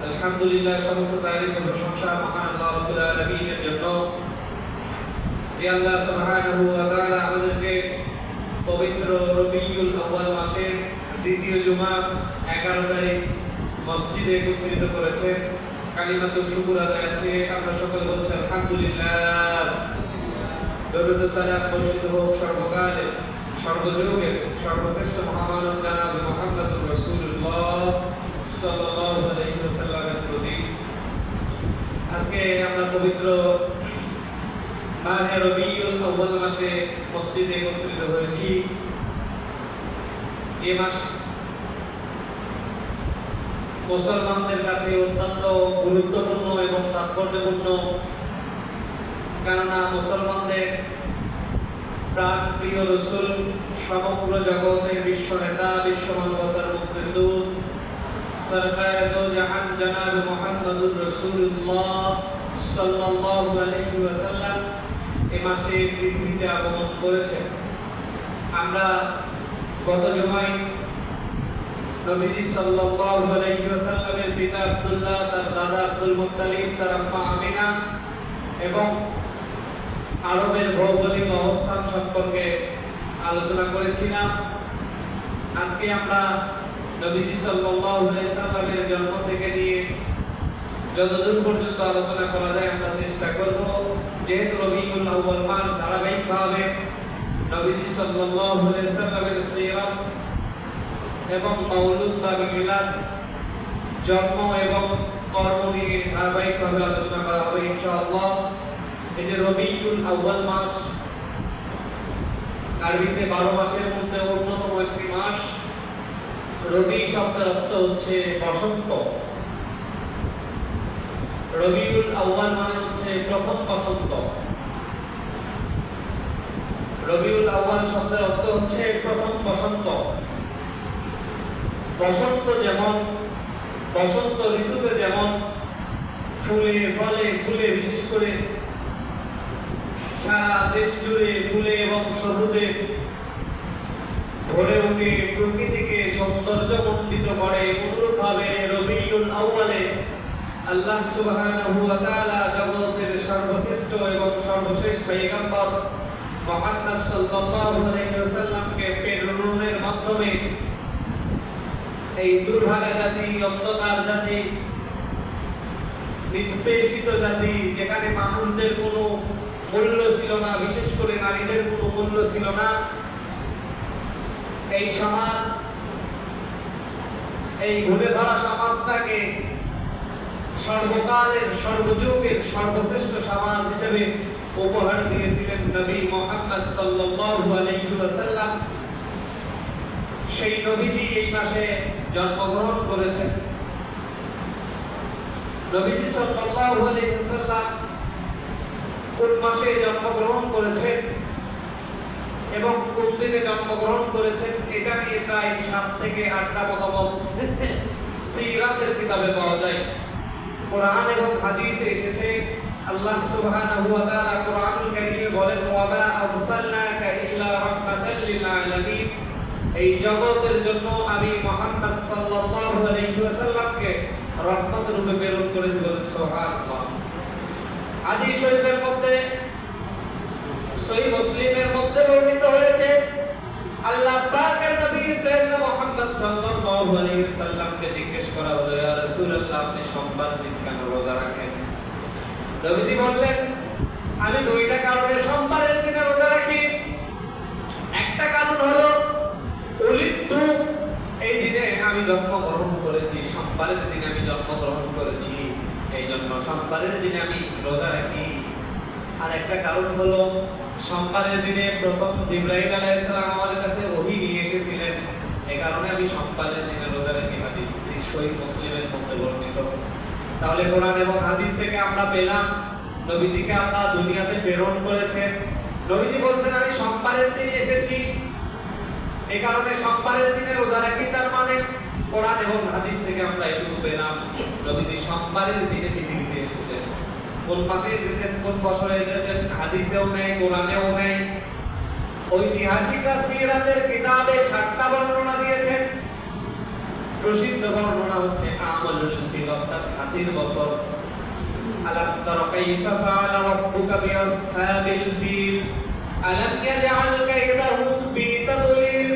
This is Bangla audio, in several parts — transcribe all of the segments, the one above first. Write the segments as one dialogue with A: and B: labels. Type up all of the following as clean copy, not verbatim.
A: আলহামদুলিল্লাহ, সমস্ত তারিফ ও প্রশংসা মহান আল্লাহ রাব্বুল আলামিনের জন্য, যে আল্লাহ সুবহানাহু ওয়া তাআলা আমাদেরকে পবিত্র রবিউল আউয়াল মাসের দ্বিতীয় জুমা 11 তারিখ মসজিদে একত্রিত করেছেন। কালিমাতুশ শুকর আদায়ে আমরা সকলে বলছি আলহামদুলিল্লাহ। দরুদ ও সালাম বর্ষিত হোক সর্বকালে সর্বযুগে সর্বশ্রেষ্ঠ মহামানব জনাব মুহাম্মদুর রাসূলুল্লাহ সাল্লাল্লাহু আলাইহি ওয়াসাল্লামের প্রতি। আজকে আমরা পবিত্র মাহে রবিউল আউয়াল মাসে মসজিদে একত্রিত হয়েছি, যে মাস মুসলমানদের কাছে অত্যন্ত গুরুত্বপূর্ণ এবং তাৎপর্যপূর্ণ। কেননা মুসলমানদের প্রাণ প্রিয় রাসূল, সমগ্র জগতের বিশ্ব নেতা, বিশ্ব মানবতার মুক্তিদূত সরকারে দো জাহান জনাব মুহাম্মদুর রাসূলুল্লাহ সাল্লাল্লাহু আলাইহি ওয়াসাল্লাম এই মাসে পৃথিবীতে আগমন করেছেন। আমরা গত জুমায় নবীজি সাল্লাল্লাহু আলাইহি ওয়াসাল্লামের পিতা আব্দুল্লাহ, তার দাদা আব্দুল মুত্তালিব, তার আম্মা আমিনা এবং আরবের ভৌগোলিক অবস্থান সম্পর্কে আলোচনা করেছিলাম। আজকে আমরা নবীজি সাল্লাল্লাহু আলাইহি সাল্লামের জন্ম থেকে নিয়ে যতদূর পর্যন্ত আলোচনা করা যায় আমরা চেষ্টা করব। যেহেতু রবিউল আউয়াল মাস ধারাবাহিকভাবে নবীজি সাল্লাল্লাহু আলাইহি সাল্লামের সিরাত এবং মাউলুদ বা মিলাদ, জন্ম এবং কর্ম নিয়ে ধারাবাহিকভাবে আলোচনা করা হবে ইনশাআল্লাহ। এই যে রবিউল আউয়াল মাস, আরবিতে 12 মাসের মধ্যে অন্যতম একটি মাস। রবি শব্দের অর্থ হচ্ছে বসন্ত। রবিউল আউয়াল মানে হচ্ছে প্রথম বসন্ত। রবিউল আউয়াল শব্দের অর্থ হচ্ছে প্রথম বসন্ত। বসন্ত যেমন, বসন্ত ঋতুতে যেমন ফুলে ফলে, ফুলে বিশেষ করে সারা দেশ জুড়ে ফুলে এবং সবুজে ভরে ওঠে, প্রকৃতিকে সৌন্দর্যমণ্ডিত করে, অনুরূপভাবে রবিউল আউয়ালে আল্লাহ সুবহানাহু ওয়া তাআলা জগতের সর্বশ্রেষ্ঠ এবং সর্বশেষ পয়গম্বর মুহাম্মদ সাল্লাল্লাহু আলাইহি ওয়াসাল্লামকে প্রেরণের মাধ্যমে এই দুর্ভাগা জাতি, অন্ধকার জাতি, নিষ্পেষিত জাতি, যেখানে মানুষদের কোনো মূল্য ছিল না, বিশেষ করে নারীদের কোনো মূল্য ছিল না, এই সমাজ, এই ঘুরে ধরা সমাজটাকে সর্বকালের সর্বযুগের সর্বশ্রেষ্ঠ সমাজ হিসেবে উপহার দিয়েছিলেন নবী মুহাম্মদ সাল্লাল্লাহু আলাইহি ওয়াসাল্লাম। সেই নবীজি এই মাসে জন্মগ্রহণ করেছেন। নবীজি সাল্লাল্লাহু আলাইহি ওয়াসাল্লাম কোন মাসে জন্মগ্রহণ করেছেন এবং কোন দিনে জন্মগ্রহণ করেছেন, এটা নিয়ে প্রায় 7 থেকে 8টা মতামত সিরাতের কিতাবে পাওয়া যায়। কোরআন এবং হাদিসে এসেছে। আল্লাহ সুবহানাহু ওয়া তাআলা কোরআনুল কারীমে বলেন, ওয়া মা আরসালনাকা ইল্লা রাহমাতাল লিল আলামিন। এই জগতের জন্য আমি মুহাম্মদ সাল্লাল্লাহু আলাইহি ওয়াসাল্লামকে রহমত রূপে প্রেরণ করেছি। বলেন সুবহানাল্লাহ। হাদিস শরীফের মধ্যে, সহিহ মুসলিমের মধ্যে বর্ণিত হয়েছে, আল্লাহ পাকের নবী সাল্লাল্লাহু মুহাম্মদ সাল্লাল্লাহু আলাইহি ওয়াসাল্লামকে জিজ্ঞেস করা হলো, ইয়া রাসূলুল্লাহ, আপনি সোমবার দিন কেন রোজা রাখেন? নবীজি বললেন, আমি দুইটা কারণে সোমবারের দিনে রোজা রাখি। একটা কারণ হলো উলিদতু, এই দিনে আমি জন্মগ্রহণ করেছি, সোমবারের দিনে আমি জন্মগ্রহণ করেছি, এই জন্য সোমবারের দিনে আমি রোজা রাখি। আর একটা কারণ হলো সোমবারের দিনে প্রথম জিবরাইল আলাইহিস সালাম আমার কাছে ওহী নিয়ে এসেছিলেন, এই কারণে আমি সোমবারের দিনে রোজা রাখি। হাদিস সহিহ মুসলিমের মধ্যে বর্ণিত। তাহলে কোরআন এবং হাদিস থেকে আমরা পেলাম নবীজিকে আল্লাহ দুনিয়াতে প্রেরণ করেছেন। নবীজি বলছেন, আমি সোমবারের দিনে এসেছি, এই কারণে সোমবারের দিনে রোজা রাখি। তার মানে কোরআন এবং হাদিস থেকে আমরা এটুকু পেলাম, নবীজি সোমবারের দিনে পৃথিবীতে এসেছেন। কোন মাসে এসেছেন, কোন বছরে এসেছেন, হাদিসেও নেই, কোরআনেও নেই। ঐতিহাসিকরা সিরাতের কিতাবে 7টা বর্ণনা দিয়েছেন। প্রসিদ্ধ বর্ণনা হচ্ছে আমলুল ফিল, অর্থাৎ হাতির বছর। আলাম তারা কাইফা ফাআলা রাব্বুকা বিআসহাবিল ফিল আলাম ইয়াজআল কাইদাহুম ফি তাদলিল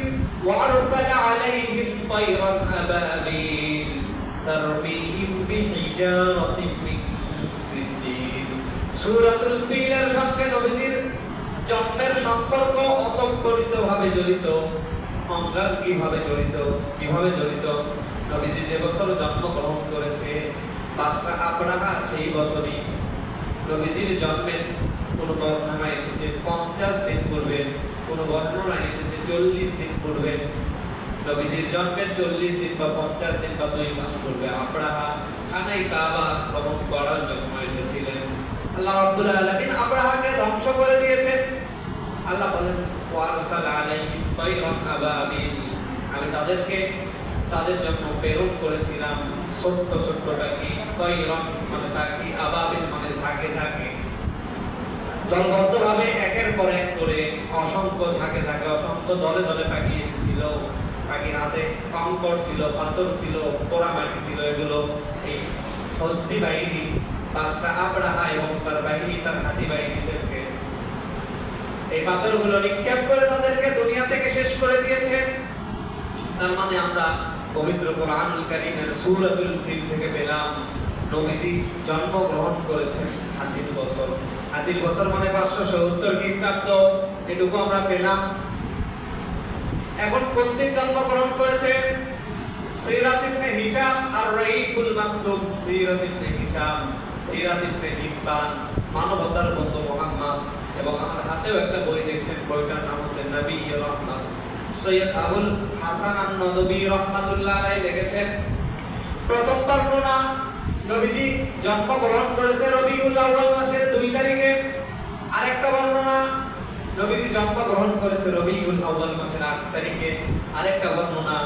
A: ওয়া আরসালা আলাইহিম তায়রান আবাবিল তারমিহিম বিহিজারাতিন মিন সিজিল। সূরাতুল ফিলের সঙ্গে নবীজির জন্মের সম্পর্ক ওতপ্রোতভাবে জড়িত। কিভাবে জড়িত? নবীজি যে বছর জন্মগ্রহণ করেছে বাদশা আবরাহা সেই বছরই নবীজির জন্মের কোন বর্ণনা এসেছে 50 দিন পূর্বে, কোন বর্ণনা এসেছে 40 দিন পূর্বে। নবীজির জন্মের 40 দিন বা 50 দিন বা 2 মাস পূর্বে আবরাহা খানায় কাবা আক্রমণ করার জন্য এসেছিলেন। আল্লাহ রাব্বুল আলামিন আবরাহাকে ধ্বংস করে দিয়েছেন। আল্লাহ বলেন ওয়ারসাল আলাইহিম তায়রান আবাবিল, আমি তাদের জন্য প্রেরণ করেছিলাম ছোট্ট ছোট্ট পাখি। তায়রান মানে পাখি, আবাবিল মানে ঝাঁকে ঝাঁকে, দলবদ্ধভাবে একের পর এক করে অসংখ্য ঝাঁকে ঝাঁকে অসংখ্য দলে দলে পাখি এসেছিল। পাখির হাতে কঙ্কর ছিল, পাথর ছিল, পোড়ামাটি ছিল। এগুলো এই হস্তি বাহিনী বাদশা আবরাহা এবং তার বাহিনী, তার হাতি বাহিনীদেরকে এই পাথরগুলো নিক্ষেপ করে তাদেরকে দুনিয়া থেকে শেষ করে দিয়েছে। তার মানে আমরা পবিত্র কোরআনুল কারীমের সূরাতুল ফিল থেকে পেলাম নবীজি জন্মগ্রহণ করেছেন হাতির বছর। হাতির বছর মানে 570 খ্রিস্টাব্দ, এটুকু আমরা পেলাম। এখন কোন দিন জন্মগ্রহণ করেছে? সিরাত ইবনে হিশাম আর রাইকুল মাকতুব। সিরাত ইবনে হিশাম, সিরাত ইবনে হিব্বান, মানবতার বন্ধু মুহাম্মদ। এবং আমার হাতেও একটা বই দেখছেন, বইটার নাম হচ্ছে নবীর রহমত। সৈয়দ আবুল হাসান আন-নদভী রাহমাতুল্লাহ আলাইহি লিখেছেন, প্রথম বর্ণনা নবীজি জন্মগ্রহণ করেছে রবিউল আউয়াল মাসের 2 তারিখে। আরেকটা বর্ণনা নবীজি জন্মগ্রহণ করেছে রবিউল আউয়াল মাসের 8 তারিখে। আরেকটা বর্ণনা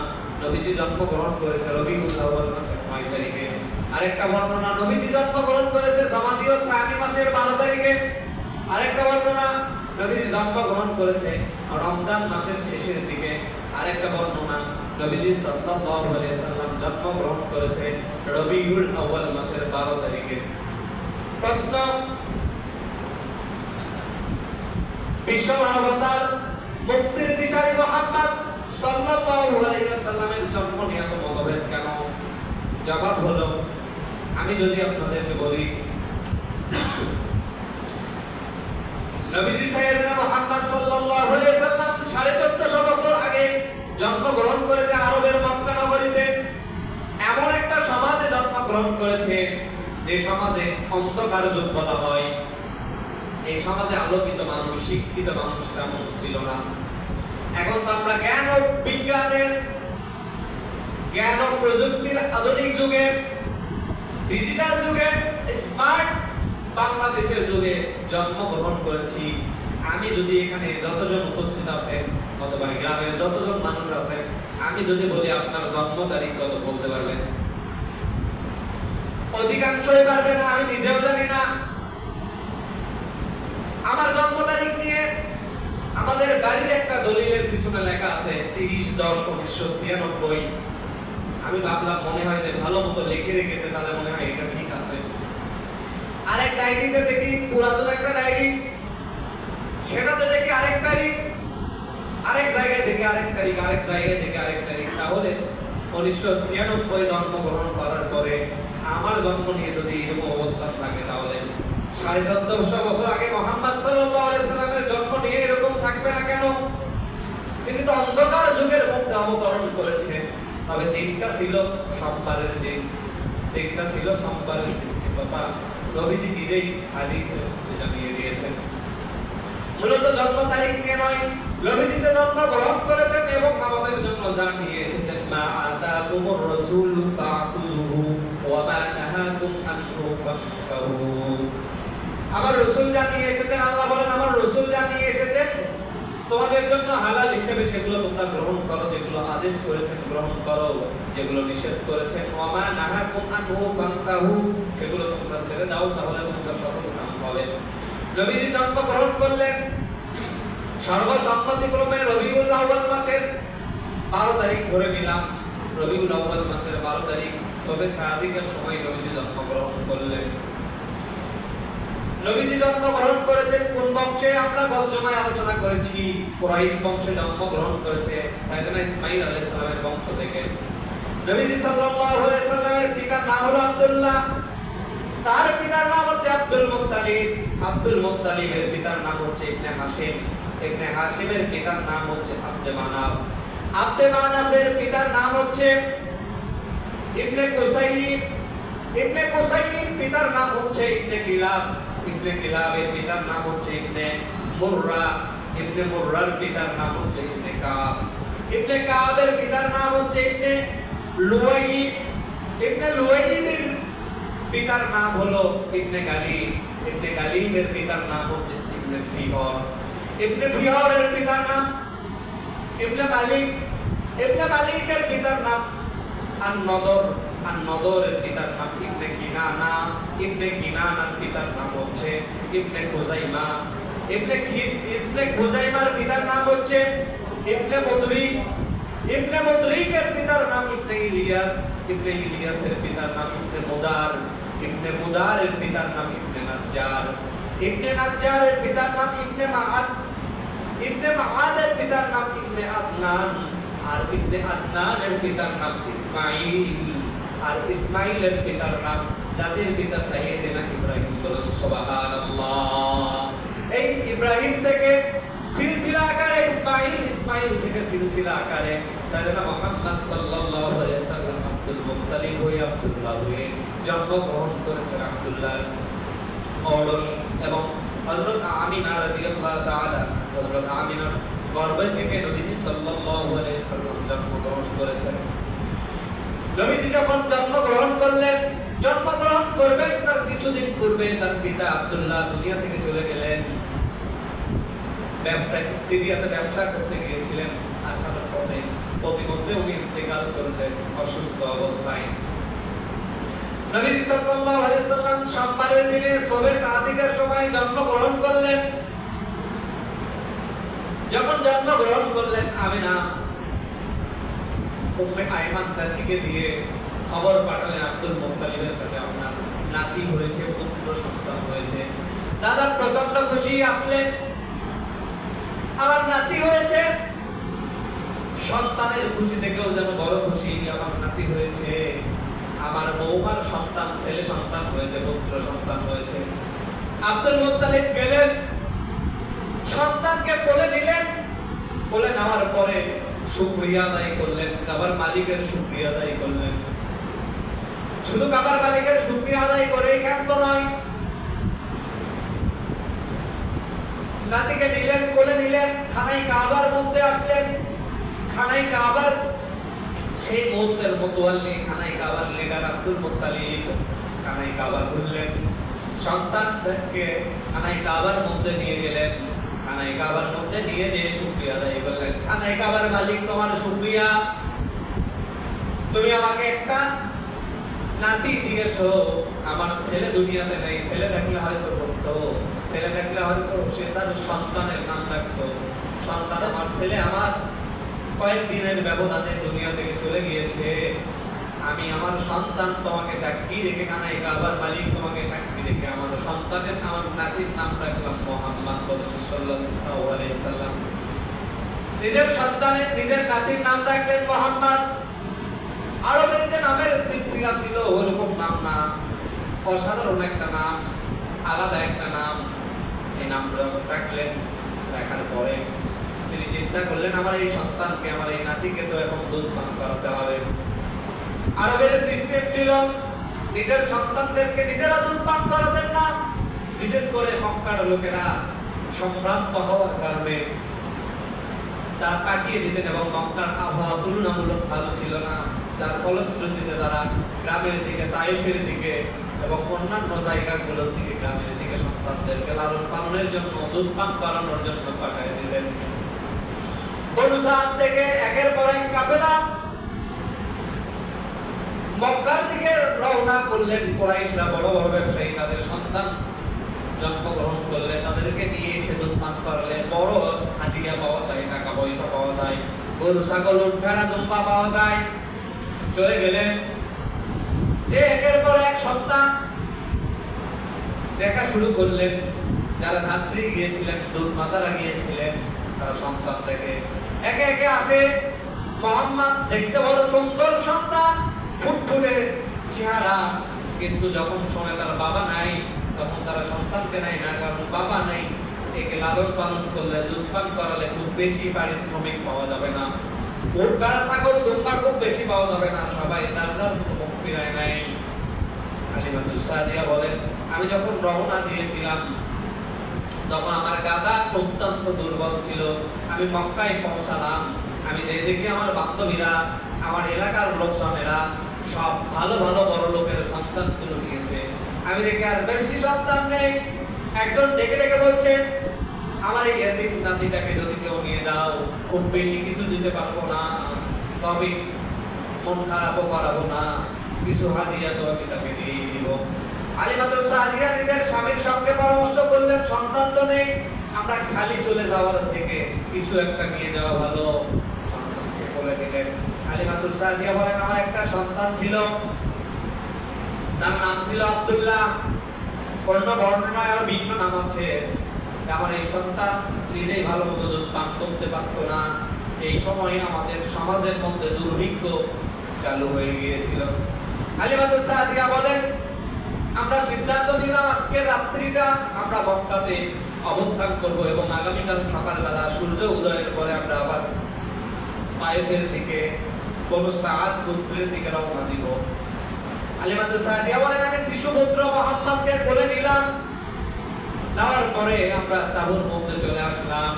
A: নবীজি জন্মগ্রহণ করেছে রবিউল আউয়াল মাসের 9 তারিখে। আরেকটা বর্ণনা নবীজি জন্মগ্রহণ করেছে জামাদিউস সানি মাসের 12 তারিখে। আরেকটা বর্ণনা নবীজি জন্মগ্রহণ করেছে রমজান মাসের শেষের দিকে। আরেকটা বর্ণনা নবীজি সাল্লাল্লাহু আলাইহি সাল্লাম জন্মগ্রহণ করেছে রবিউল আউয়াল মাসের 12 তারিখে। প্রশ্ন, বিশ্ব মানবতার মুক্তির দিশারি মুহাম্মদ সাল্লাল্লাহু আলাইহি সাল্লামের জন্ম নিয়ে এত মতভেদ কেন? জবাব হলো, আমি যদি আপনাদেরকে বলি নবীজি সাইয়েদনা মুহাম্মদ সাল্লাল্লাহু আলাইহি সাল্লাম 1450 বছর আগে জন্মগ্রহণ করেছে আরবের মক্কা নগরীতে। এমন একটা সমাজে জন্মগ্রহণ করেছে যে সমাজে অন্ধকার যুগ বলা হয়। এই সমাজে আলোকিত মানুষ, শিক্ষিত মানুষ তেমন ছিল না। এখন তো আমরা জ্ঞান ও বিজ্ঞানের, জ্ঞান ও প্রযুক্তির আধুনিক যুগে, ডিজিটাল যুগে, স্মার্ট বাংলাদেশের যুগে জন্মগ্রহণ করেছি। আমি যদি এখানে যতজন উপস্থিত আছেন অথবা গ্রামের যতজন মানুষ আছেন, আমি যদি বলি আপনার জন্ম তারিখ কত বলতে পারবেন? অধিকাংশই পারবে না, আমি নিজেও জানি না। আমার জন্ম তারিখ নিয়ে আমাদের বাড়ির একটা দলিলের পিছনে লেখা আছে 30-10-1996। আমি ভাবলাম মনে হয় যে ভালো মতো লিখে রেখেছে, তাহলে মনে হয় এটা ঠিক আছে। আরেক ডায়েরিতে দেখি পুরাতন একটা ডায়েরি, সেটাতে দেখি আরেক তারিখ, আরেক জায়গায় দেখি আরেক তারিখ, আরেক জায়গায় দেখি আরেক তারিখ। তাহলে 1996 জন্মগ্রহণ করার পরে আমার জন্ম নিয়ে যদি এরকম অবস্থান থাকে, তাহলে 1450 বছর আগে মুহাম্মদ সাল্লাল্লাহু আলাইহি সাল্লামের জন্ম নিয়ে এরকম থাকবে না কেন? তিনি তো অন্ধকার যুগের মধ্যে অবতরণ করেছেন। তবে দিনটা ছিল সোমবারের দিন, দিনটা ছিল সোমবারের দিন। বাবা নবীজি নিজেই হাদিসে জানিয়ে দিয়েছেন। মূলত জন্ম তারিখ নিয়ে নয়, নবীজি যে জন্ম গ্রহণ করেছেন এবং আমাদের জন্য জানিয়ে এসেছেন, মা আতাকুমুর রাসূলু ফাখুযুহু ওয়া মা নাহাকুম আনহু ফান্তাহু। আমার রাসূল জানিয়ে এসেছেন, আল্লাহ বলেন আমার রাসূল জানিয়ে এসেছেন তোমাদের জন্য হালাল হিসেবে সেগুলো তোমরা গ্রহণ করো, যেগুলো আদেশ করেছেন গ্রহণ করো, যেগুলো নিষেধ করেছেন ওয়া মা নাহাকুম আনহু ফান্তাহু সেগুলো তোমরা ছেড়ে দাও, তাহলে তোমরা সফল কাম হবে। নবীজি জন্ম গ্রহণ করলেন সর্বসম্মতিক্রমে রবিউল আউয়াল মাসের 12 তারিখ ধরে নিলাম। রবিউল আউয়াল মাসের 12 তারিখ সবে সাদিকের সময় নবীজি জন্ম করলেন। নবীজি জন্মগ্রহণ করেছেন কোন বংশে? আমরা গত জমায় আলোচনা করেছি, কুরাইশ বংশে জন্মগ্রহণ করেছে, সাইয়েদনা ইসমাঈল আলাইহিস সালামের বংশ থেকে। নবীজি সাল্লাল্লাহু আলাইহি সাল্লামের পিতার নাম হলো আব্দুল্লাহ, তার পিতার নাম হচ্ছে আব্দুল মুত্তালিব, আব্দুল মুত্তালিবের পিতার নাম হচ্ছে ইবনে হাশিম, ইবনে হাশিমের পিতার নাম হচ্ছে আব্দে মানাফ, আব্দে মানাফের পিতার নাম হচ্ছে ইবনে কুসাইব, ইবনে কুসাইব পিতার নাম হচ্ছে ইবনে কিলাব, ইবনে কিলাবের পিতার নাম হচ্ছে ইবনে মুররা, ইবনে মুররার পিতার নাম হচ্ছে ইবনে কাব, ইবনে কাবের পিতার নাম হচ্ছে ইবনে লুয়াইব, ইবনে লুয়াইবের পিতার নাম হলো ইবনে গালিব, ইবনে গালিবের পিতার নাম হচ্ছে ইবনে ফিহর, ইবনে ফিহরের পিতার নাম ইবনে মালিক, ইবনে মালিকের পিতার নাম আন-নদর, আন-নদরের পিতার নাম ইবনে কিনানা, ইবনে কিনানার পিতার নাম হচ্ছে ইবনে খুজাইমা, ইবনে খুজাইমার পিতার নাম হচ্ছে ইবনে মুদরিক, ইবনে মুদরিকের পিতার নাম ইবনে ইলিয়াস, ইবনে ইলিয়াসের পিতার নাম ইবনে মুদার, ইবনে মুদারের পিতার নাম ইবনে নাজ্জার, ইবনে নাজ্জারের পিতার নাম ইবনে মাআদ, ইবনে মাআদের পিতার নাম ইবনে আদনান, আর ইবনে আদনানের পিতার নাম ইসমাঈল, আর ইসমাঈলের পিতার নাম জাতির পিতা সাইয়েদনা ইব্রাহিম। বলুন সুবহানাল্লাহ। এই ইব্রাহিম থেকে সিলসিলা আকারে ইসমাঈল, ইসমাঈল থেকে সিলসিলা আকারে সাইয়েদনা মুহাম্মদ সাল্লাল্লাহু আলাইহি ওয়াসাল্লাম আব্দুল মুত্তালিব হয়ে আব্দুল্লাহ হয়ে জন্মগ্রহণ করেছেন। আব্দুল্লাহ ঔরস এবং হযরত আমিনা রাদিয়াল্লাহু তাআলা, হযরত আমিনার গর্ভে থেকে নবীজি সাল্লাল্লাহু আলাইহি ওয়াসাল্লাম জন্মগ্রহণ করেছেন। নবীজি যখন জন্মগ্রহণ করলেন, জন্মগ্রহণ করবেন তার কিছুদিন পূর্বে তার পিতা আব্দুল্লাহ দুনিয়া থেকে চলে গেলেন। সিরিয়াতে ব্যবসা করতে গিয়েছিলেন, আসার পথে প্রতিমধ্যে উনি ইন্তেকাল করলেন অসুস্থ অবস্থায়। নবীজি সাল্লাল্লাহু আলাইহি ওয়াসাল্লাম সোমবারের দিনে সবে সাদিকের সময় জন্মগ্রহণ করলেন। যখন জন্মগ্রহণ করলেন, আমিনা উম্মে আইমান দাসীকে দিয়ে খবর পাঠালেন আব্দুল মুত্তালিবের কাছে, আপনার নাতি হয়েছে, পুত্র সন্তান হয়েছে। দাদা প্রচন্ড খুশি, আসলেন, আমার নাতি হয়েছে। সন্তানের খুশি থেকেও যেন বড় খুশি, আমার নাতি হয়েছে, আমার বৌমার সন্তান, ছেলে সন্তান হয়েছে, পুত্র সন্তান হয়েছে। আব্দুল মুত্তালিব গেলেন, সন্তানকে কোলে নিলেন, কোলে নেওয়ার পরে শুকরিয়া আদায় করলেন, কাবার মালিকের শুকরিয়া আদায় করলেন। শুধু কাবার মালিকের শুকরিয়া আদায় করেই ক্ষান্ত নয়, নাতিকে নিলেন, কোলে নিলেন, খানাই কাবার মধ্যে আসলেন। খানাই কাবার সেই মুহূর্তের মোতওয়াল্লি, খানাই কাবার লিডার আব্দুল মুত্তালিব খানাই কাবা খুললেন, সন্তানকে খানাই কাবার মধ্যে নিয়ে গেলেন। খানাই কাবার মধ্যে নিয়ে যেয়ে শুকরিয়া আদায় করলেন, খানাই কাবার মালিক তোমার শুকরিয়া, তুমি আমাকে একটা নাতি দিয়েছো, আমার ছেলে দুনিয়াতে নেই, ছেলে থাকলে হয়তো করতো, ছেলে থাকলে হয়তো সে তার সন্তানের নাম রাখতো। সন্তান আমার, ছেলে আমার কয়েকদিনের ব্যবধানে দুনিয়া থেকে চলে গিয়েছে, আমি আমার সন্তান তোমাকে সাক্ষী রেখে, খানাই কাবার মালিক তোমাকে সাক্ষী রেখে আমার সন্তানের, আমার নাতির নাম রাখলাম মুহাম্মদ সাল্লাল্লাহু আলাইহি ওয়াসাল্লাম। নিজের সন্তানের, নিজের নাতির নাম রাখলেন মুহাম্মদ। আরবের যে নামের সিলসিলা ছিল ওরকম নাম না, অসাধারণ একটা নাম, আলাদা একটা নাম। এই নাম রাখলেন, রাখার পরে তিনি চিন্তা করলেন, আমার এই সন্তানকে, আমার এই নাতিকে তো এখন দুধ পান করাতে হবে। আরবের সিস্টেম ছিল নিজের সন্তানদেরকে নিজেরা দুধ পান করাতেন না, বিশেষ করে মক্কার লোকেরা সম্ভ্রান্ত হওয়ার কারণে তারা পাঠিয়ে দিতেন, এবং মক্কার আবহাওয়া তুলনামূলক ভালো ছিল না, যার ফলশ্রুতিতে তারা গ্রামের দিকে, তাইফের দিকে এবং অন্যান্য জায়গাগুলোর দিকে, গ্রামের দিকে সন্তানদেরকে লালন পালনের জন্য, দুধ পান করানোর জন্য পাঠিয়ে দিতেন। বনু সাদ থেকে একের পর এক কাফেলা মক্কার দিকে রওনা করলেন। কুরাইশরা বড় বড় ব্যবসায়ী, তাদের সন্তান জন্মগ্রহণ করলে তাদেরকে নিয়ে এসে দুধ পান করলে বড় হাদিয়া পাওয়া যায়, টাকা পয়সা পাওয়া যায়, গরু ছাগল উট ভেড়া দুম্বা পাওয়া যায়। চলে গেলেন, যে একের পর এক সন্তান শুরু করলেন। যারা ধাত্রী গিয়েছিলেন, দুধ মাতারা গিয়েছিলেন, তারা সন্তান থেকে একে একে আসে। মোহাম্মদ দেখতে বড় সুন্দর সন্তান, ফুটফুটে চেহারা, কিন্তু যখন শোনে তার বাবা নাই, তখন তারা সন্তানকে নেয় না, কারণ বাবা নাই। একে লালন পালন করলে, দুধ পান করালে খুব বেশি পারিশ্রমিক পাওয়া যাবে না, ওর গাড়া ছাগল দুম্বা খুব বেশি পাওয়া যাবে না, সবাই যার যার মুখ ফিরায় নেয়। হালিমাতুস সাদিয়া বলেন, আমি যখন রওনা দিয়েছিলাম তখন আমার গাদা অত্যন্ত দুর্বল ছিল। আমি মক্কায় পৌঁছালাম, আমি যে দেখি আমার বান্ধবীরা, আমার এলাকার লোকজনেরা সব ভালো ভালো বড় লোকের সন্তানগুলো নিয়েছে। আমি দেখি আর বেশি সন্তান নেই। একজন ডেকে ডেকে বলছে, আমার এই এতিম নাতিটাকে যদি কেউ নিয়ে যাও, খুব বেশি কিছু দিতে পারবো না, তবে মন খারাপও করাবো না, কিছু হাদিয়া তো আমি তাকে দিয়ে দিব। হালিমাতুস সাদিয়া নিজের স্বামীর সঙ্গে পরামর্শ করলেন, সন্তান তো নেই, আমরা খালি চলে যাওয়ার থেকে কিছু একটা নিয়ে যাওয়া ভালো। সন্তানকে বলে দিলেন। হালিমাতুস সাদিয়া বলেন, আমার একটা সন্তান ছিল, তার নাম ছিল আব্দুল্লাহ। অন্য বর্ণনায় আরো ভিন্ন নাম আছে। আমার এই সন্তান নিজেই ভালো মতো দুধ পান করতে পারতো না। এই সময় আমাদের সমাজের মধ্যে দুর্ভিক্ষ চালু হয়ে গিয়েছিল। হালিমাতুস সাদিয়া বলেন, আমরা সিদ্ধান্ত নিলাম আজকে রাত্রিটা আমরা মক্কাতে অবস্থান করব এবং আগামীকাল সকালবেলা সূর্য উদয়ের পরে আমরা আবার পায়ের দিকে কোন সাআদ গোত্রের দিকে রওনা দিব। হালিমাতুস সাদিয়া বলেন, আমি শিশুপুত্র মুহাম্মদকে কোলে নিলাম, নেওয়ার পরে আমরা তাঁবুর মধ্যে চলে আসলাম।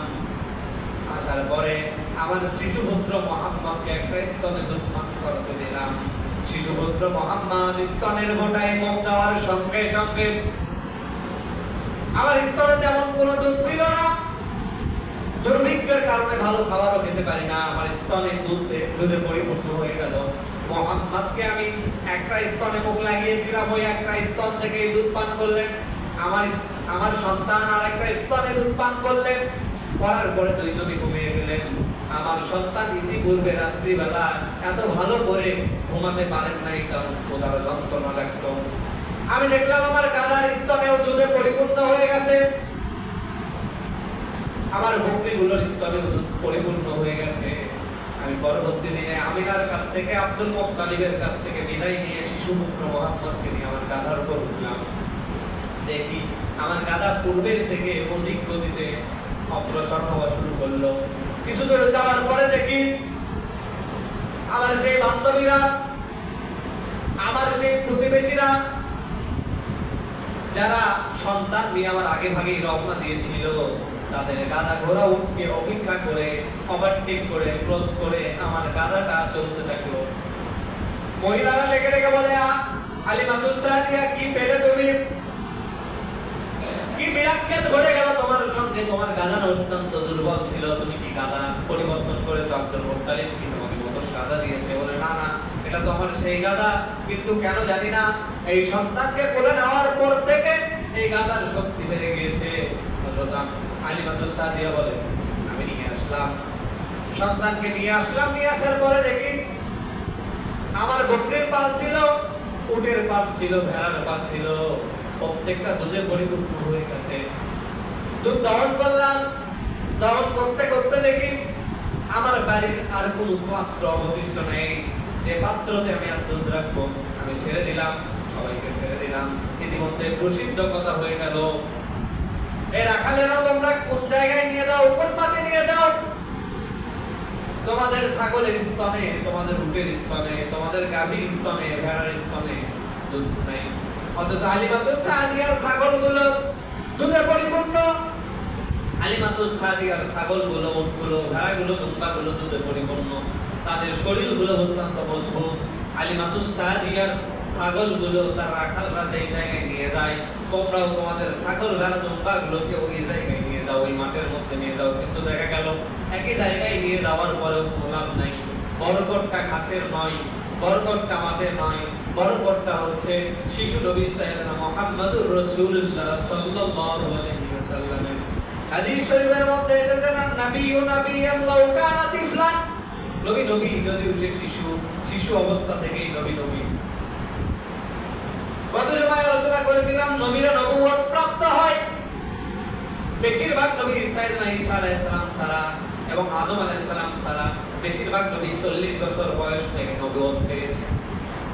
A: আসার পরে আমার শিশুপুত্র মুহাম্মদকে একটা স্তনে দুধ পান করতে দিলাম। শিশুপুত্র মুহাম্মদ স্তনের গোটায় মুখ দেওয়ার সঙ্গে সঙ্গে আমার স্তনে তেমন কোনো দুধ ছিল না। দুর্ভিক্ষের কারণে ভালো খাবারও খেতে পারি না, আমার স্তনে দুধে পরিপূর্ণ হয়ে গেল। মুহাম্মদকে আমি একটা স্তনে মুখ লাগিয়েছিলাম, ওই একটা স্তন থেকে দুধ পান করলেন। আমার সন্তান আর একটা স্তনে দুধ পান করলেন, করার পরে দুইজনে ঘুমিয়ে গেলেন। আমার সন্তান ইতিপূর্বে রাত্রিবেলা এত ভালো করে ঘুমাতে পারেন নাই, কারণ ক্ষুধার যন্ত্রণা লাগত। আমি দেখলাম আমার গাদার স্তনেও দুধে পরিপূর্ণ হয়ে গেছে, আমার বকরিগুলোর স্তনেও দুধ পরিপূর্ণ হয়ে গেছে। আমি পরবর্তী দিনে আমিনার কাছ থেকে, আব্দুল মুত্তালিবের কাছ থেকে বিদায় নিয়ে শিশুপুত্র মুহাম্মদকে নিয়ে আমার গাধার উপর উঠলাম। দেখি আমার গাধা পূর্বের থেকে অধিক গতিতে অগ্রসর হওয়া শুরু করলো। কিছু দূর যাওয়ার পরে দেখি আমার সেই বান্ধবীরা, আমার সেই প্রতিবেশীরা, যারা সন্তান নিয়ে আমার আগে ভাগেই রওনা দিয়েছিল, তাদের গাধা ঘোড়া উঠকে অপেক্ষা করে, ওভারটেক করে, ক্রস করে আমার গাধাটা চলতে থাকলো। মহিলারা ডেকে ডেকে বলে, হালিমাতুস সাদিয়া, কি পেলে তুমি? কি মিরাক্কেল ঘটে গেল তোমার সঙ্গে? তোমার গাধা অত্যন্ত দুর্বল ছিল, তুমি কি গাধা পরিবর্তন করেছো? আব্দুল মুত্তালিব কি তোমাকে নতুন গাধা দিয়েছে? বলে, না না, এটা তো আমার সেই গাধা, কিন্তু কেন জানি না এই সন্তানকে কোলে নেওয়ার পর থেকে এই গাধার শক্তি বেড়ে গিয়েছে। হযরত হালিমাতুস সাদিয়া বলে, আমি নিয়ে আসলাম সন্তানকে, নিয়ে আসলাম। নিয়ে আসার পরে দেখি আমার বকরির পাল ছিল, উটের পাল ছিল, ভেড়ার পাল ছিল, প্রত্যেকটা দুধে পরিপূর্ণ হয়ে গেছে। দুধ দহন করলাম, দহন করতে করতে দেখি আমার বাড়ির আর কোনো পাত্র অবশিষ্ট নেই, যে পাত্রতে আমি আর দুধ রাখবো। আমি ছেড়ে দিলাম, সবাইকে ছেড়ে দিলাম। ইতিমধ্যে প্রসিদ্ধ কথা হয়ে গেল, এই রাখালেরা তোমরা কোন জায়গায় নিয়ে যাও, কোন মাঠে নিয়ে যাও, তোমাদের ছাগলের স্তনে, তোমাদের উটের স্তনে, তোমাদের গাভীর স্তনে, ভেড়ার স্তনে দুধ নাই। অথচ হালিমাতুস সাদিয়ার ছাগলগুলো দুধে পরিপূর্ণ। হালিমাতুস সাদিয়ার ছাগলগুলো, উটগুলো, ভেড়াগুলো, দুম্বাগুলো দুধে পরিপূর্ণ। তাদের শরীরগুলো অত্যন্ত মজবুত। হালিমাতুস সাদিয়ার ছাগলগুলো তার রাখালরা যেই জায়গায় নিয়ে যায়, তোমরাও তোমাদের ছাগল, ভেড়া, দুম্বাগুলোকে ওই জায়গায় নিয়ে যাও, ওই মাঠের মধ্যে নিয়ে যাও। কিন্তু দেখা গেল একই জায়গায় নিয়ে যাওয়ার পরেও লাভ নাই। বরকতটা ঘাসের নয়, বরকতটা মাঠে নয়, বরকতটা হচ্ছে শিশু নবী সাইয়েদনা মুহাম্মদুর রাসূলুল্লাহ সাল্লাল্লাহু আলাইহি ওয়াসাল্লামের। হাদিস শরীফের মধ্যে এসেছে, নবিয়্যু নাবিয়্যান লাউ কানা তিফলান, নবী নবী যদি উঠে শিশু, শিশু অবস্থা থেকেই নবী নবী। গত জুমায় আলোচনা করেছিলাম নবীরা নবুয়ত প্রাপ্ত হয়। বেশিরভাগ নবী সাইয়েদনা ঈসা আলাইহিস সালাম ছাড়া এবং আদম আলাইহিস সালাম ছাড়া বেশিরভাগ নবী 40 বছর বয়স থেকে নবুয়ত পেয়েছেন।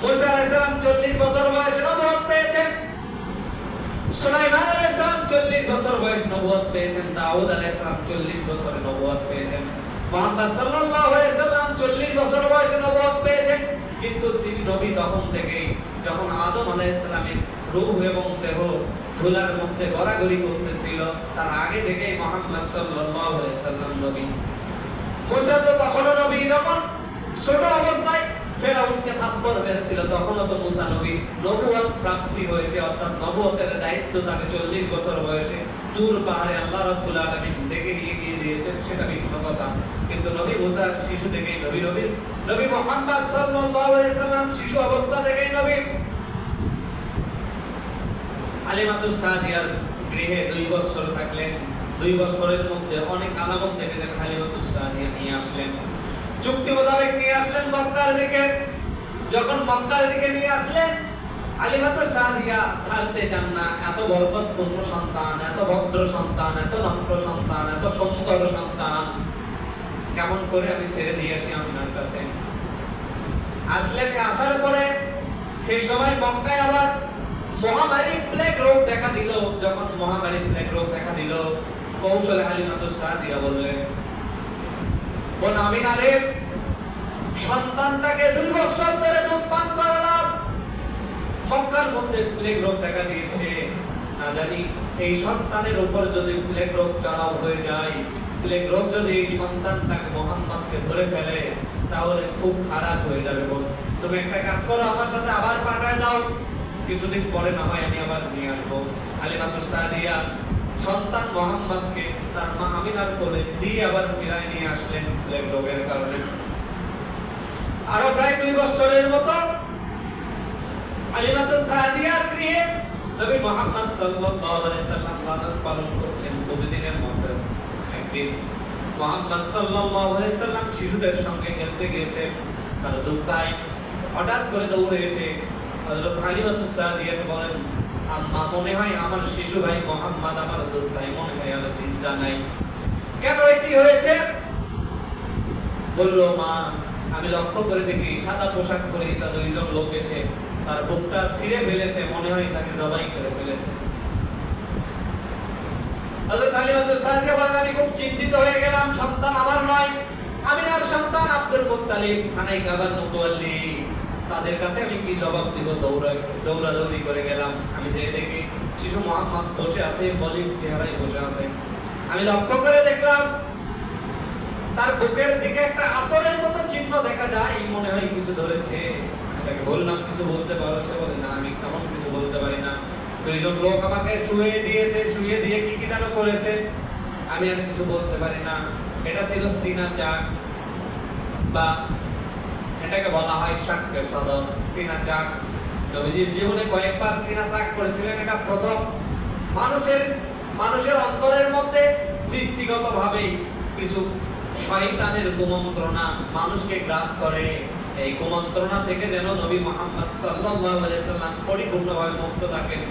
A: মুসা আলাইহিস সালাম 40 বছর বয়সে নবুয়ত পেয়েছেন। সুলাইমান আলাইহিস সালাম 40 বছর বয়সে নবুয়ত পেয়েছেন। দাউদ আলাইহিস সালাম 40 বছরে নবুয়ত পেয়েছেন। মুহাম্মদ সাল্লাল্লাহু আলাইহি সাল্লাম 40 বছর বয়সে নবুয়ত পেয়েছেন। কিন্তু তিনি নবী তখন থেকেই, যখন আদম আলাইহিস সালামের রূহ এবং দেহ ধুলার মধ্যে গড়াগড়ি করতেছিল, তার আগে থেকেই মুহাম্মদ সাল্লাল্লাহু আলাইহি সাল্লাম নবী। মুসা তো তখনও নবী, যখন ছোট অবস্থায় ফেরাউনকে থাপ্পড় মেরেছিল তখনও তো মুসা নবী। নবুয়ত প্রাপ্তি হয়েছে, অর্থাৎ নবুয়তের দায়িত্ব তাকে 40 বছর বয়সে তুর পাহাড়ে আল্লাহ রাব্বুল আলামিন ডেকে নিয়ে গিয়ে দিয়েছেন, সেটা ভিন্ন কথা। কিন্তু নবী মুসা শিশু থেকেই নবী। নবী মুহাম্মদ সাল্লাল্লাহু আলাইহি সাল্লাম শিশু অবস্থা থেকেই নবী। হালিমাতুস সাদিয়ার গৃহে 2 বছর থাকলেন। 2 বছরের মধ্যে অনেক আলামত দেখেছেন। হালিমাতুস সাদিয়া নিয়ে আসলেন, চুক্তি মোতাবেক নিয়ে আসলেন মক্কার দিকে। যখন মক্কার দিকে নিয়ে আসলেন, হালিমাতুস সাদিয়া ছাড়তে চান না। এত বরকতপূর্ণ সন্তান, এত ভদ্র সন্তান, এত নম্র সন্তান, এত সুন্দর সন্তান, কেমন করে আমি ছেড়ে দিয়ে আসি আপনার কাছে। আসলেন, আসার পরে সেই সময় মক্কায় আবার মহামারী প্লেগ রোগ দেখা দিল। যখন মহামারী প্লেগ রোগ দেখা দিল, কৌশলে হালিমাতুস সাদিয়া বললেন, বোন আমিনারে, সন্তানটাকে 2 বছর ধরে দুধ পান করালাম, মক্কার মধ্যে প্লেগ রোগ দেখা দিয়েছে, না জানি এই সন্তানের উপর যদি প্লেগ রোগ চড়াও হয়ে যায়, প্লেগ রোগ যদি এই সন্তানটাকে মুহাম্মদকে ধরে ফেলে, তাহলে খুব খারাপ হয়ে যাবে। বোন, তুমি একটা কাজ করো, আমার সাথে আবার পাঠায় দাও, কিছুদিন পরে না হয় আমি আবার নিয়ে আসবো। হালিমাতুস সাদিয়া সন্তান মুহাম্মদকে তার মা আমিনার কোলে দিয়ে আবার ফিরায় নিয়ে আসলেন প্লেগ রোগের কারণে। আরো প্রায় 2 বছরের মতো হালিমাতুস সাদিয়ার গৃহে নবী মুহাম্মদ সাল্লাল্লাহু আলাইহি সাল্লাম লালন পালন করছেন। প্রতিদিনের মতো একদিন মুহাম্মদ সাল্লাল্লাহু আলাইহি সাল্লাম শিশুদের সঙ্গে খেলতে গিয়েছেন। তার দুধ ভাই হঠাৎ করে দৌড়ে এসে হযরত হালিমাতুস সাদিয়াকে বলেন, আম্মা, মনে হয় আমার শিশু ভাই মুহাম্মদ, আমার দুধ ভাই, মনে হয় আর চিন্তা নাই। কেন, কি হয়েছে? বলল, মা, আমি লক্ষ্য করে দেখি সাদা পোশাক পরে তা 2 জন লোক এসে তার বুকটা ছিঁড়ে ফেলেছে, মনে হয় তাকে জবাই করে ফেলেছে। হযরত হালিমাতুস সাদিয়া বলেন, আমি খুব চিন্তিত হয়ে গেলাম। সন্তান আমার নয়, আমিনার সন্তান আব্দুল মুত্তালিব, খানাই কাবার মুতাওয়াল্লি, তাদের কাছে আমি কি জবাব দিব? দৌড়াদৌড়ি করে গেলাম। আমি যে দেখি শিশু মুহাম্মদ বসে আছে, মলিন চেহারায় বসে আছে। আমি লক্ষ্য করে দেখলাম তার বুকের দিকে একটা আঁচড়ের মতো চিহ্ন দেখা যায়, মনে হয় কিছু ধরেছে। তাকে বললাম, কিছু বলতে পারো? সে বলে, না, আমি তেমন কিছু বলতে পারি না। 2 জন লোক আমাকে শুয়ে দিয়েছে, শুয়ে দিয়ে কি কি যেন করেছে, আমি আর কিছু বলতে পারি না। এটা ছিল সিনা চাক, বা এটাকে বলা হয় শাক্কে সদর। সিনা চাক নবীজির জীবনে কয়েকবার সিনা চাক করেছিলেন। এটা প্রথম। মানুষের অন্তরের মধ্যে সৃষ্টিগতভাবে কিছু শয়তানের কুমন্ত্রণা মানুষকে গ্রাস করে। এই কুমন্ত্রণা থেকে যেন নবী মুহাম্মদ সাল্লাল্লাহু আলাইহি সাল্লাম পরিপূর্ণভাবে মুক্ত থাকেন,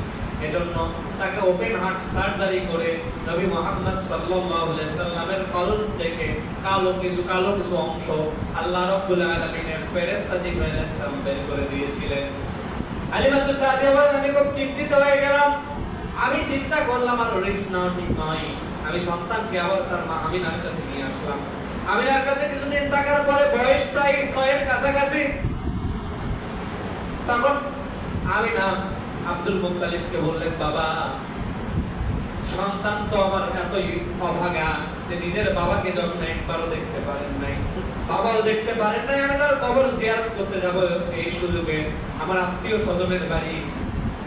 A: এজন্য তাকে ওপেন হার্ট সার্জারি করে নবী মুহাম্মদ সাল্লাল্লাহু আলাইহি সাল্লামের কলব থেকে কালো কিছু অংশ আল্লাহ রাব্বুল আলামিনের ফেরেশতা জিবরাইল আলাইহিস সালাম বের করে দিয়েছিলেন। হালিমাতুস সাদিয়া বলেন, আমি খুব চিন্তিত হয়ে গেলাম। আমি চিন্তা করলাম আর রিস্ক নেওয়া ঠিক নয়। আমি সন্তানকে আবার তার মা আমিনার কাছে নিয়ে আসলাম। আমিনার কাছে কিছুদিন থাকার পরে বয়স প্রায় 6 এর কাছাকাছি। তখন আমিনা আব্দুল মুত্তালিবকে বললেন, বাবা, সন্তান তো আমার এতই অভাগা যে নিজের বাবাকে যখন একবারও দেখতে পারেন নাই, বাবাও দেখতে পারেন নাই, আমি তার কবর জিয়ারত করতে যাব এই সুযোগে। আমার আত্মীয় স্বজনের বাড়ি,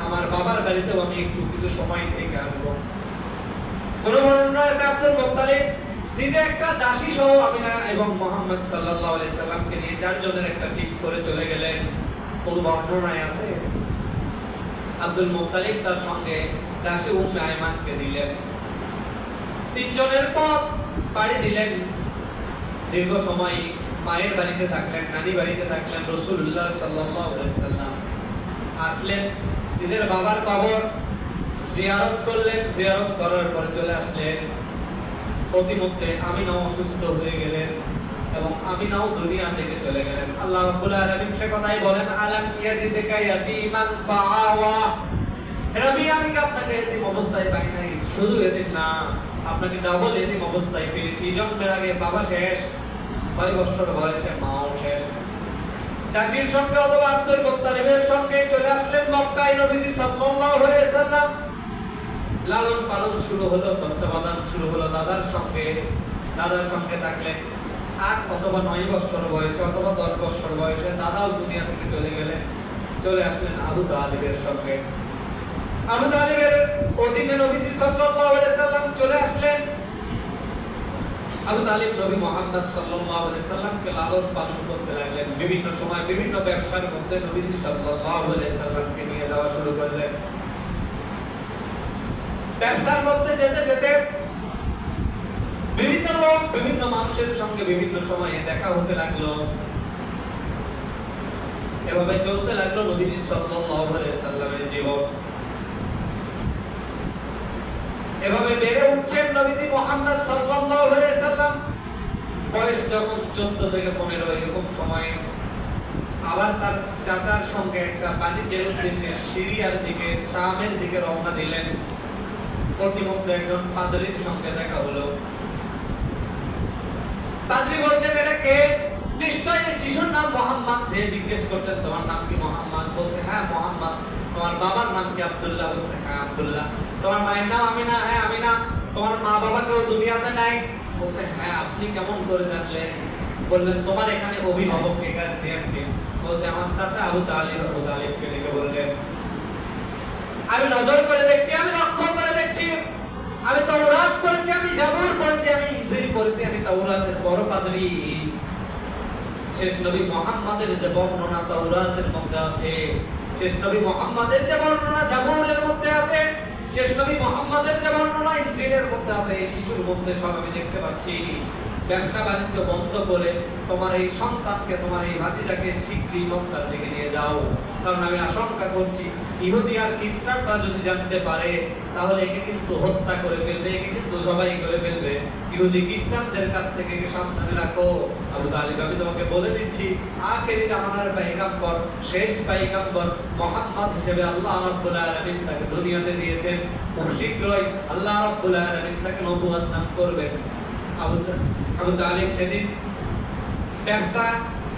A: আমার বাবার বাড়িতেও আমি একটু কিছু সময় থেকে আসবো। কোন বর্ণনায় আছে আব্দুল মুত্তালিব নিজে একটা দাসী সহ আমিনা এবং মুহাম্মদ সাল্লাল্লাহু আলাইহি সাল্লামকে নিয়ে 4 জনের একটা টিম করে চলে গেলেন। কোন বর্ণনায় আছে আব্দুল মুত্তালিব তার সঙ্গে দাসী উম্মে আইমানকে দিলেন। 3 জনের পথ পাড়ি দিলেন। দীর্ঘ সময় মায়ের বাড়িতে থাকলেন, নানি বাড়িতে থাকলেন। রাসূলুল্লাহ সাল্লাল্লাহু আলাইহি সাল্লাম আসলেন নিজের বাবার কবর জিয়ারত করলেন, জিয়ারত করার পরে চলে আসলেন। প্রতিমধ্যে আমিনাও অসুস্থ হয়ে গেলেন এবং আমিনাও দুনিয়া থেকে চলে গেলেন। আল্লাহ রাব্বুল আলামিন সে কথাই বলেন, আলাম ইয়াজিদকা ইয়াতীমান ফাআওয়া। নবী, আমি কি আপনাকে এতিম অবস্থায় পাই নাই? শুধু এতিম না, আপনাকে ডাবল এতিম অবস্থায় পেয়েছি। জন্মের আগে বাবা শেষ, 6 বছর বয়সে মাও শেষ। কাশির সঙ্গে অথবা আব্দুল মুত্তালিবের সঙ্গে চলে আসলেন মক্কায়। নবীজি সাল্লাল্লাহু আলাইহি সাল্লাম লালন পালন শুরু হলো, তত্ত্বাবধান শুরু হলো দাদার সঙ্গে থাকলেন। 8 অথবা 9 বছর বয়সে অথবা 10 বছর বয়সে দাদাও দুনিয়া থেকে চলে গেলেন। চলে আসলেন আবু তালিবের সঙ্গে। আবু তালিবের অধীনে নবীজি সাল্লাল্লাহু আলাইহি সাল্লাম চলে আসলেন। আবু তালিব নবী মুহাম্মদ সাল্লাল্লাহু আলাইহি সাল্লামকে লালন পালন করতে লাগলেন। বিভিন্ন সময় বিভিন্ন ব্যবসার মধ্যে নবীজি সাল্লাল্লাহু আলাইহি সাল্লামকে নিয়ে যাওয়া শুরু করলেন। ব্যবসার মধ্যে যেতে যেতে বিভিন্ন লোক বিভিন্ন মানুষের সঙ্গে বিভিন্ন সময়ে দেখা হতে লাগলো। এভাবে চলতে লাগলো নবীজি সাল্লাল্লাহু আলাইহি সাল্লামের জীবন। এভাবে বেড়ে উঠছেন নবীজি মুহাম্মদ সাল্লাল্লাহু আলাইহি সাল্লাম। বয়স যখন 14 থেকে 15 এরকম সময়ে আবার তার চাচার সঙ্গে একটা বাণিজ্যের উদ্দেশ্যে সিরিয়ার দিকে, শামের দিকে রওনা দিলেন। প্রতিমধ্যে একজন পাদ্রীর সঙ্গে দেখা হলো। পাদ্রী বলছেন, এটা কে? নিশ্চয়ই এই শিশুর নাম মুহাম্মদ। যে জিজ্ঞেস করছেন, তোমার নাম কি মুহাম্মদ? বলছে, হ্যাঁ মুহাম্মদ। তোমার বাবার নাম কি? আব্দুল্লাহ। বলছে, হ্যাঁ আব্দুল্লাহ। তোমার মায়ের নাম আমিনা? হ্যাঁ আমিনা। তোমার মা বাবা কেউ দুনিয়াতে নাই? বলছে, হ্যাঁ। আপনি কেমন করে জানলেন? বললেন, তোমার এখানে অভিভাবক কে, গার্জিয়ান কে? বলছে, আমার চাচা আবু তালিব। আবু তালিবকে ডেকে বললেন, আমি নজর করে দেখছি, আমি লক্ষ্য করে দেখছি, আমি তাওরাত পড়েছি, আমি জাবুর পড়েছি, আমি ইনজিল পড়েছি, আমি তাওরাতের বড় পাদ্রী। শেষ নবী মুহাম্মদের যে বর্ণনা তাওরাতের মধ্যে আছে, শেষ নবী মুহাম্মদের যে বর্ণনা জাবুরের মধ্যে আছে, শেষ নবী মুহাম্মদের যে বর্ণনা ইনজিলের মধ্যে আছে, এই শিশুর মধ্যে সব আমি দেখতে পাচ্ছি। ব্যবসা বাণিজ্য বন্ধ করে তোমার এই সন্তানকে, তোমার এই ভাতিজাকে শীঘ্রই মক্কার দিকে নিয়ে যাও। কারণ আমি আশঙ্কা করছি ইহুদি আর খ্রিস্টানরা যদি জানতে পারে তাহলে একে কিন্তু হত্যা করে ফেলবে, একে কিন্তু জবাই করে ফেলবে। ইহুদি খ্রিস্টানদের কাছ থেকে একে সাবধানে রাখো। আবু তালিব, আমি তোমাকে বলে দিচ্ছি, আখেরি জামানার পয়গম্বর, শেষ পয়গম্বর মুহাম্মদ হিসেবে আল্লাহ রাব্বুল আলামিন তাকে দুনিয়াতে দিয়েছেন। খুব শীঘ্রই আল্লাহ রাব্বুল আলামিন তাকে নবুয়ত দান করবেন। আবু তালিব সেদিন ব্যবসা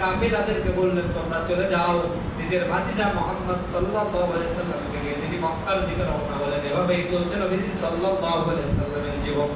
A: কাফেলাদেরকে বললেন, তোমরা চলে যাও। নিজের ভাতিজা মুহাম্মদ সাল্লাল্লাহু আলাইহি সাল্লামকে নিয়ে তিনি মক্কার দিকে রওনা হলেন। এভাবেই চলছে নবীজি সাল্লাল্লাহু আলাইহি সাল্লামের জীবন।